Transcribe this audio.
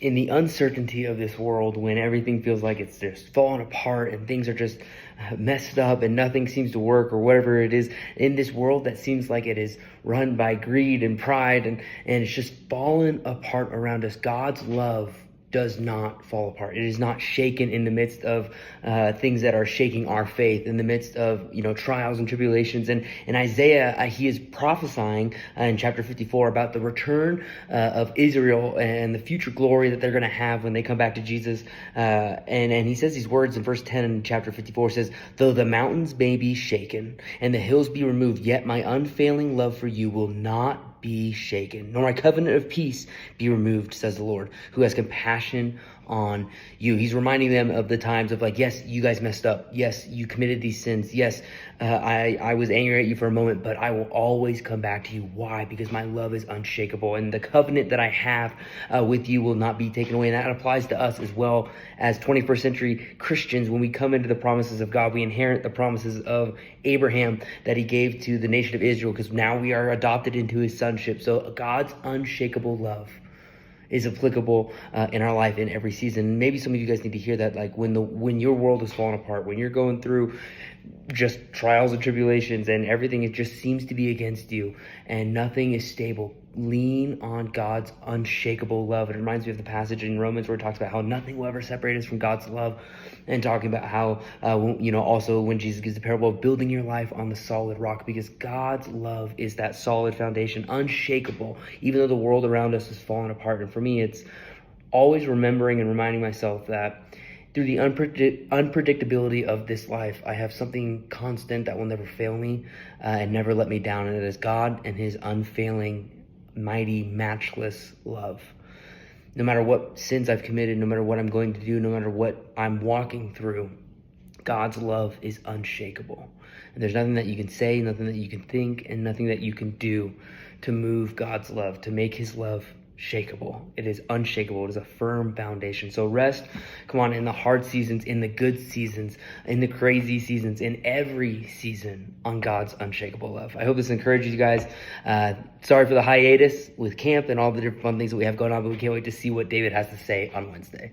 in the uncertainty of this world, when everything feels like it's just falling apart and things are just messed up and nothing seems to work or whatever it is, in this world that seems like it is run by greed and pride and it's just fallen apart around us, God's love does not fall apart. It is not shaken in the midst of things that are shaking our faith, in the midst of trials and tribulations. And in Isaiah, he is prophesying in chapter 54 about the return of Israel and the future glory that they're going to have when they come back to Jesus. And he says these words in verse 10 in chapter 54, says, "Though the mountains may be shaken and the hills be removed, yet my unfailing love for you will not be shaken, nor my covenant of peace be removed, says the Lord, who has compassion on you." He's reminding them of the times of yes, you guys messed up. Yes, you committed these sins. Yes, I was angry at you for a moment, but I will always come back to you. Why? Because my love is unshakable, and the covenant that I have with you will not be taken away. And that applies to us as well as 21st century Christians. When we come into the promises of God, we inherit the promises of Abraham that he gave to the nation of Israel, because now we are adopted into his sonship. So God's unshakable love is applicable in our life in every season. Maybe some of you guys need to hear that, when your world is falling apart, when you're going through just trials and tribulations and everything, it just seems to be against you and nothing is stable, lean on God's unshakable love. It reminds me of the passage in Romans where it talks about how nothing will ever separate us from God's love, and talking about how, also when Jesus gives the parable of building your life on the solid rock, because God's love is that solid foundation, unshakable, even though the world around us is falling apart. And for me, it's always remembering and reminding myself that through the unpredictability of this life, I have something constant that will never fail me and never let me down, and it is God and his unfailing, mighty, matchless love. No matter what sins I've committed, no matter what I'm going to do, no matter what I'm walking through, God's love is unshakable. And there's nothing that you can say, nothing that you can think, and nothing that you can do to move God's love, to make his love shakable. It is unshakable. It is a firm foundation. So rest, come on, in the hard seasons, in the good seasons, in the crazy seasons, in every season, on God's unshakable love. I hope this encourages you guys. Sorry for the hiatus with camp and all the different fun things that we have going on, but we can't wait to see what David has to say on Wednesday.